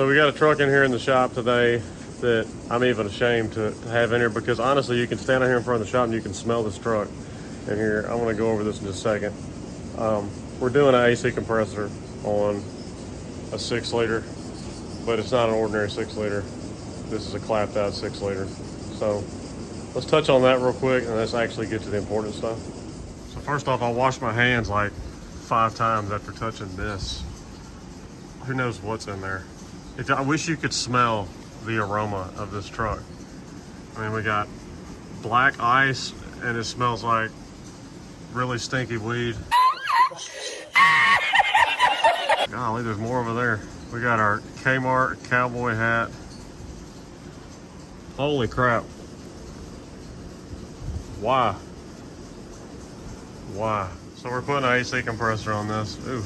So we got a truck in here in the shop today that I'm even ashamed to have in here, because honestly, you can stand out here in front of the shop and you can smell this truck in here. I'm gonna go over this in just a second. We're doing an AC compressor on a 6 liter, but it's not an ordinary 6 liter. This is a clapped out 6 liter. So let's touch on that real quick and let's actually get to the important stuff. So first off, I washed my hands like 5 times after touching this. Who knows what's in there? I wish you could smell the aroma of this truck. I mean, we got black ice and it smells like really stinky weed. Golly, there's more over there. We got our Kmart cowboy hat. Holy crap. Why? So we're putting an AC compressor on this. Ooh,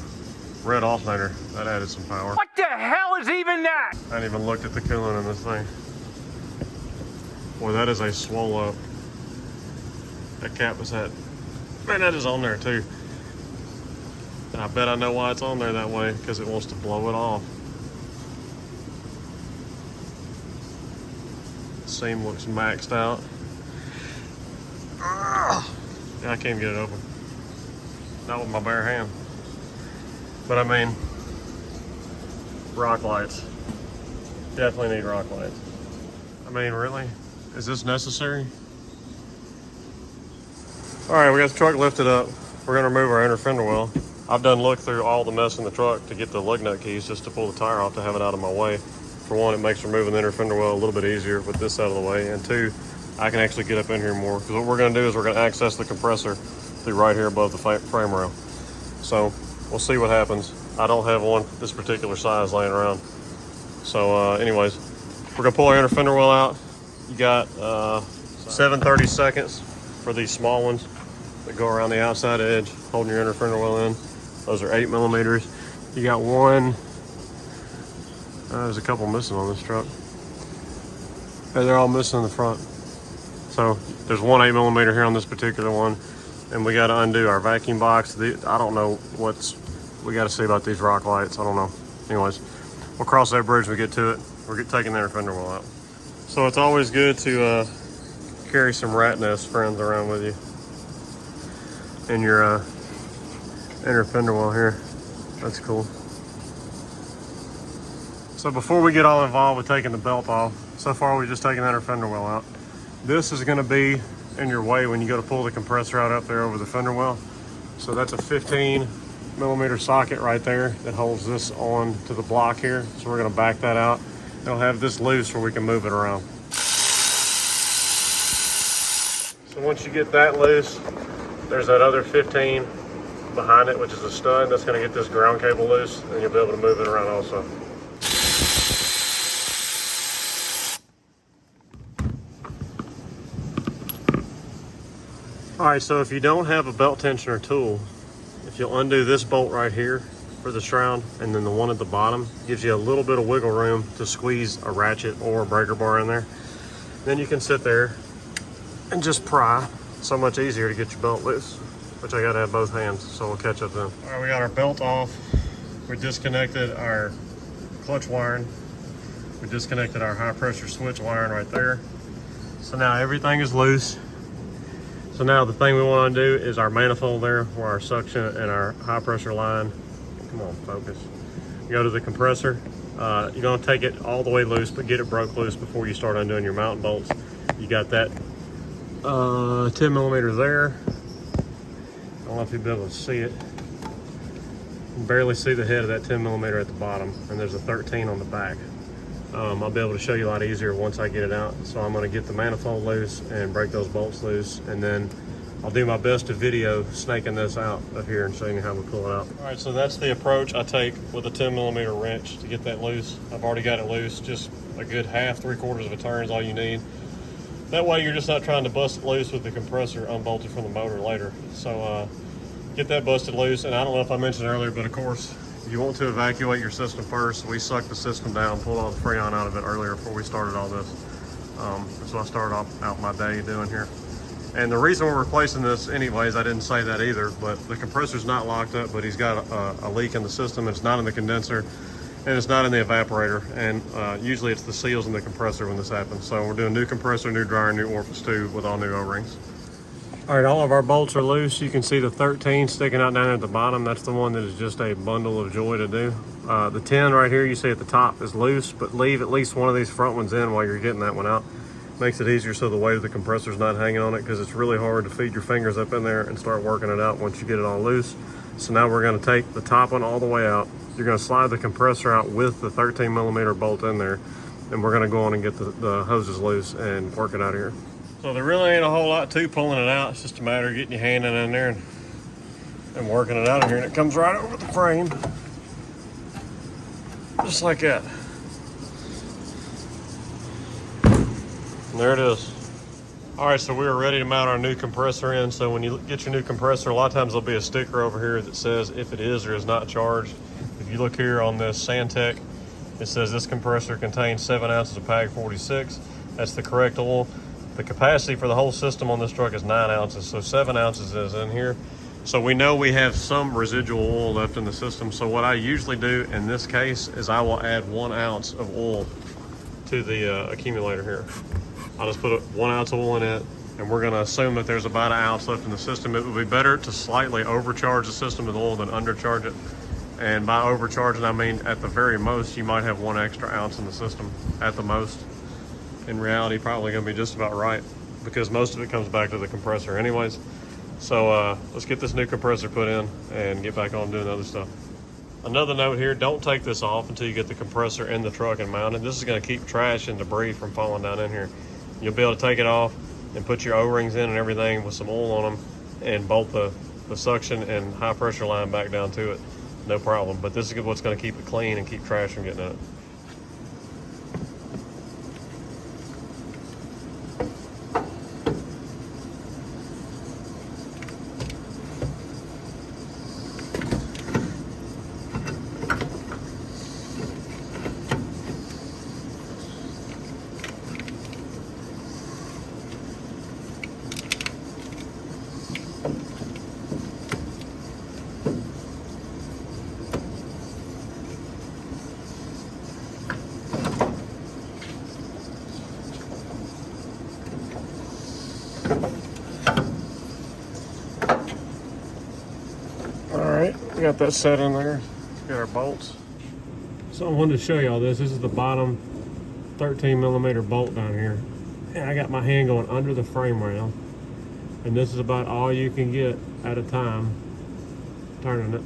red alternator. That added some power. What the hell is even that? I hadn't even looked at the coolant in this thing. Boy, that is a swole up. That cap is that. Man, that is on there too. And I bet I know why it's on there that way, because it wants to blow it off. Seam looks maxed out. Yeah, I can't get it open. Not with my bare hand. But I mean, rock lights. Definitely need rock lights. I mean, really? Is this necessary? All right, we got the truck lifted up. We're gonna remove our inner fender well. I've done looked through all the mess in the truck to get the lug nut keys just to pull the tire off to have it out of my way. For one, it makes removing the inner fender well a little bit easier with this out of the way. And two, I can actually get up in here more, because what we're gonna do is we're gonna access the compressor through right here above the frame rail. So we'll see what happens. I don't have one this particular size laying around. So anyways, we're gonna pull our inner fender well out. You got 7/30 seconds for these small ones that go around the outside edge, holding your inner fender well in. Those are 8 millimeters. You got one, there's a couple missing on this truck. And they're all missing in the front. So there's one 8 millimeter here on this particular one. And we got to undo our vacuum box. I don't know we got to see about these rock lights. I don't know. Anyways, we'll cross that bridge when we get to it. We're taking the inner fender well out. So it's always good to carry some rat nest friends around with you in your inner fender well here. That's cool. So before we get all involved with taking the belt off, so far we've just taken the inner fender well out. This is going to be in your way when you go to pull the compressor out up there over the fender well. So that's a 15 millimeter socket right there that holds this on to the block here. So we're going to back that out. It'll have this loose where we can move it around. So once you get that loose, there's that other 15 behind it, which is a stud that's going to get this ground cable loose, and you'll be able to move it around also. All right, so if you don't have a belt tensioner tool, if you'll undo this bolt right here for the shroud, and then the one at the bottom gives you a little bit of wiggle room to squeeze a ratchet or a breaker bar in there. Then you can sit there and just pry. So much easier to get your belt loose, which I gotta have both hands, so we'll catch up then. All right, we got our belt off. We disconnected our clutch wiring. We disconnected our high pressure switch wiring right there. So now everything is loose. So now the thing we want to do is our manifold there, where our suction and our high pressure line. Come on, focus. You go to the compressor. You're gonna take it all the way loose, but get it broke loose before you start undoing your mounting bolts. You got that 10 millimeters there. I don't know if you'll be able to see it. You can barely see the head of that 10 millimeter at the bottom, and there's a 13 on the back. I'll be able to show you a lot easier once I get it out. So I'm gonna get the manifold loose and break those bolts loose, and then I'll do my best to video snaking this out up here and showing you how we pull it out. All right, so that's the approach I take with a 10 millimeter wrench to get that loose. I've already got it loose, just a good half, 3/4 of a turn is all you need. That way you're just not trying to bust it loose with the compressor unbolted from the motor later. So get that busted loose. And I don't know if I mentioned earlier, but of course, you want to evacuate your system first. We sucked the system down, pulled all the Freon out of it earlier before we started all this. That's what I started out my day doing here. And the reason we're replacing this anyways, I didn't say that either, but the compressor's not locked up, but he's got a leak in the system. It's not in the condenser. and it's not in the evaporator, and usually it's the seals in the compressor when this happens. So we're doing new compressor, new dryer, new orifice tube with all new O-rings. All right, all of our bolts are loose. You can see the 13 sticking out down at the bottom. That's the one that is just a bundle of joy to do. The 10 right here you see at the top is loose, but leave at least one of these front ones in while you're getting that one out. Makes it easier so the weight of the compressor is not hanging on it, because it's really hard to feed your fingers up in there and start working it out once you get it all loose. So now we're going to take the top one all the way out. You're going to slide the compressor out with the 13 millimeter bolt in there, and we're going to go on and get the hoses loose and work it out here. So there really ain't a whole lot to pulling it out. It's just a matter of getting your hand in there and working it out of here, and it comes right over the frame, just like that. And there it is. All right, so we are ready to mount our new compressor in. So when you get your new compressor, a lot of times there'll be a sticker over here that says if it is or is not charged. If you look here on this Sandtech, it says this compressor contains 7 ounces of PAG 46. That's the correct oil. The capacity for the whole system on this truck is 9 ounces, so 7 ounces is in here. So we know we have some residual oil left in the system. So what I usually do in this case is I will add 1 ounce of oil to the accumulator here. I'll just put 1 ounce of oil in it, and we're gonna assume that there's about 1 ounce left in the system. It would be better to slightly overcharge the system with oil than undercharge it. And by overcharging, I mean at the very most, you might have 1 extra ounce in the system at the most. In reality, probably gonna be just about right, because most of it comes back to the compressor anyways. So let's get this new compressor put in and get back on doing other stuff. Another note here, don't take this off until you get the compressor in the truck and mounted. This is gonna keep trash and debris from falling down in here. You'll be able to take it off and put your O-rings in and everything with some oil on them and bolt the suction and high pressure line back down to it. No problem. But this is what's gonna keep it clean and keep trash from getting in it. We got that set in there. Got our bolts. So I wanted to show y'all this. This is the bottom 13 millimeter bolt down here. And I got my hand going under the frame rail. And this is about all you can get at a time, turning it.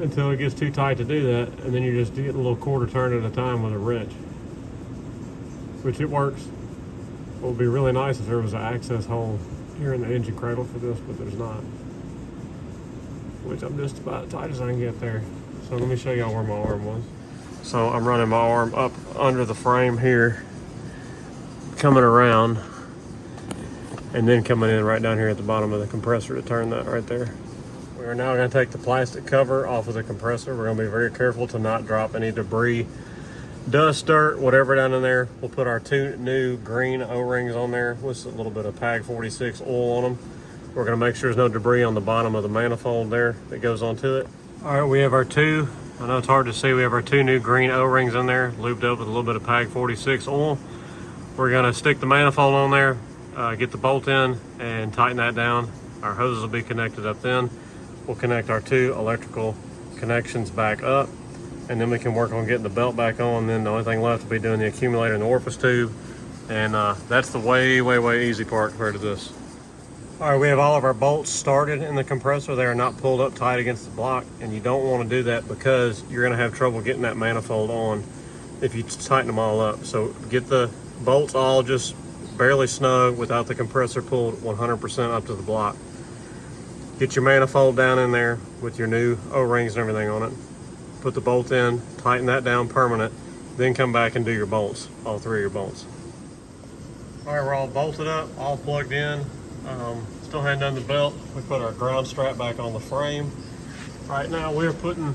Until it gets too tight to do that. And then you're just getting a little quarter turn at a time with a wrench. Which it works. It would be really nice if there was an access hole here in the engine cradle for this, but there's not. Which I'm just about as tight as I can get there. So let me show y'all where my arm was. So I'm running my arm up under the frame here, coming around, and then coming in right down here at the bottom of the compressor to turn that right there. We are now going to take the plastic cover off of the compressor. We're going to be very careful to not drop any debris, dust, dirt, whatever down in there. We'll put our 2 new green O-rings on there with a little bit of PAG 46 oil on them. We're going to make sure there's no debris on the bottom of the manifold there that goes onto it. All right, we have our 2, I know it's hard to see, we have our 2 new green O-rings in there, lubed up with a little bit of PAG 46 oil. We're going to stick the manifold on there, get the bolt in, and tighten that down. Our hoses will be connected up then. We'll connect our 2 electrical connections back up, and then we can work on getting the belt back on. Then the only thing left will be doing the accumulator and the orifice tube, and that's the way easy part compared to this. All right, we have all of our bolts started in the compressor. They are not pulled up tight against the block, and you don't want to do that because you're going to have trouble getting that manifold on if you tighten them all up. So get the bolts all just barely snug without the compressor pulled 100% up to the block. Get your manifold down in there with your new O-rings and everything on it. Put the bolt in, tighten that down permanent, then come back and do your bolts, all 3 of your bolts. All right, we're all bolted up, all plugged in. Still hadn't done the belt. We put our ground strap back on the frame. Right now we're putting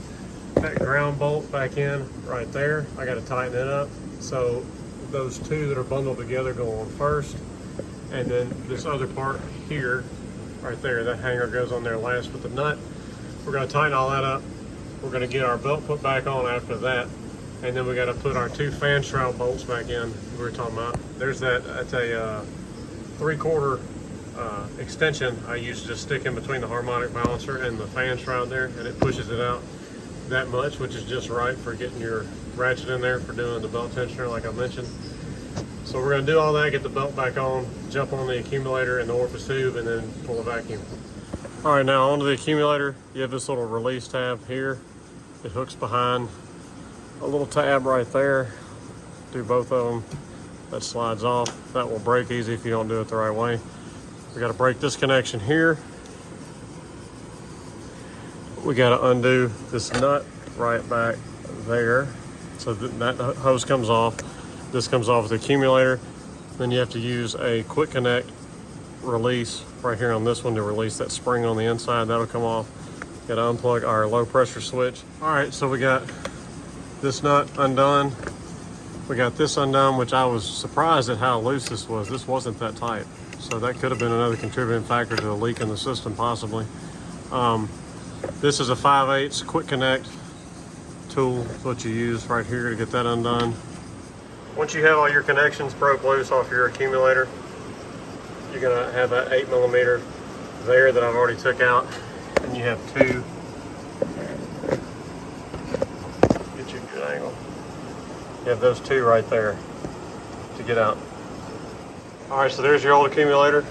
that ground bolt back in right there. I got to tighten it up. So those 2 that are bundled together go on first. And then this other part here, right there, that hanger goes on there last with the nut. We're going to tighten all that up. We're going to get our belt put back on after that. And then we got to put our 2 fan shroud bolts back in we were talking about. There's that's a 3/4 extension I use to just stick in between the harmonic balancer and the fan shroud there, and it pushes it out that much, which is just right for getting your ratchet in there for doing the belt tensioner like I mentioned. So we're going to do all that, get the belt back on, jump on the accumulator and the orifice tube, and then pull a vacuum. All right, now onto the accumulator. You have this little release tab here. It hooks behind a little tab right there. Do both of them. That slides off. That will break easy if you don't do it the right way. We got to break this connection here. We got to undo this nut right back there. So that hose comes off. This comes off the accumulator. Then you have to use a quick connect release right here on this one to release that spring on the inside. That'll come off. Got to unplug our low pressure switch. All right, so we got this nut undone. We got this undone, which I was surprised at how loose this was. This wasn't that tight. So that could have been another contributing factor to the leak in the system, possibly. This is a 5/8 quick connect tool. That's what you use right here to get that undone. Once you have all your connections broke loose off your accumulator, you're gonna have that 8mm there that I've already took out. And you have 2. Get you a good angle. You have those 2 right there to get out. All right, so there's your old accumulator.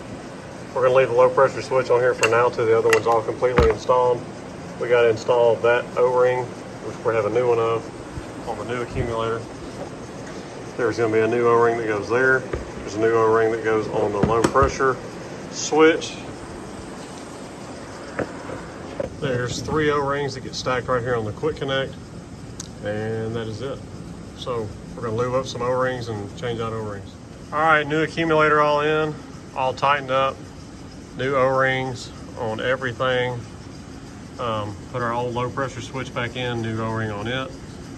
We're gonna leave the low pressure switch on here for now till the other one's all completely installed. We gotta install that O-ring, which we have a new one of on the new accumulator. There's gonna be a new O-ring that goes there. There's a new O-ring that goes on the low pressure switch. There's 3 O-rings that get stacked right here on the quick connect, and that is it. So we're gonna lube up some O-rings and change out O-rings. All right, new accumulator all in, all tightened up, new O-rings on everything. Put our old low pressure switch back in, new O-ring on it.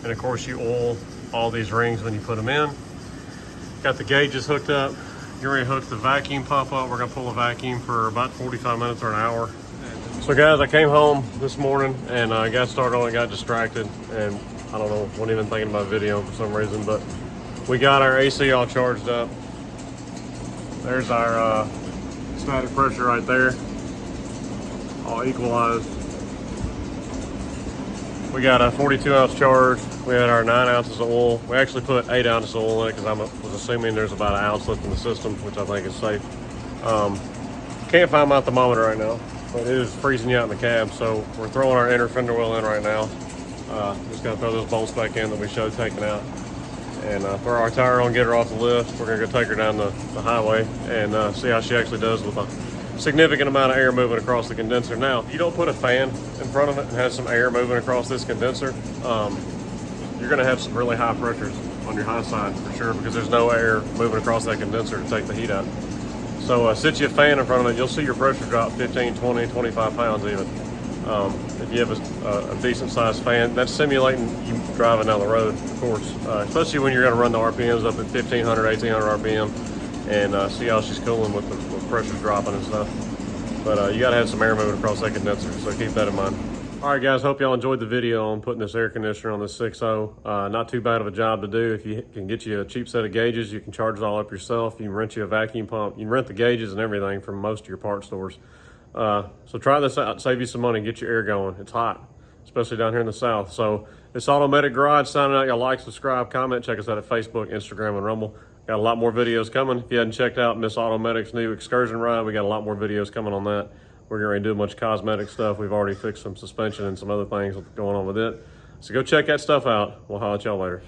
And of course you oil all these rings when you put them in. Got the gauges hooked up. You're ready to hook the vacuum pump up. We're gonna pull a vacuum for about 45 minutes or an hour. So guys, I came home this morning and I got started on it, got distracted, and I don't know, wasn't even thinking about video for some reason, but we got our AC all charged up. There's our static pressure right there, all equalized. We got a 42-ounce charge. We had our 9 ounces of oil. We actually put 8 ounces of oil in it because I was assuming there's about an ounce left in the system, which I think is safe. Can't find my thermometer right now, but it is freezing you out in the cab, so we're throwing our inner fender well in right now. Just gotta throw those bolts back in that we showed taking out, and throw our tire on, get her off the lift. We're gonna go take her down the highway and see how she actually does with a significant amount of air moving across the condenser. Now, if you don't put a fan in front of it and have some air moving across this condenser, you're gonna have some really high pressures on your high side for sure, because there's no air moving across that condenser to take the heat out. So sit you a fan in front of it, you'll see your pressure drop 15, 20, 25 pounds even. If you have a decent sized fan, that's simulating you driving down the road, of course, especially when you're gonna run the RPMs up at 1500, 1800 RPM and see how she's cooling with the pressure dropping and stuff. But you gotta have some air moving across that condenser, so keep that in mind. All right guys, hope y'all enjoyed the video on putting this air conditioner on this 6.0. Not too bad of a job to do. If you can get you a cheap set of gauges, you can charge it all up yourself. You can rent you a vacuum pump. You can rent the gauges and everything from most of your part stores. So try this out, save you some money, get your air going. It's hot, especially down here in the South. So it's Automatic Garage signing out. Y'all like, subscribe, comment, check us out at Facebook, Instagram, and Rumble. Got a lot more videos coming. If you hadn't checked out Miss Automatic's new excursion ride, we got a lot more videos coming on that. We're going to do a bunch of cosmetic stuff. We've already fixed some suspension and some other things going on with it. So go check that stuff out. We'll holler at y'all later.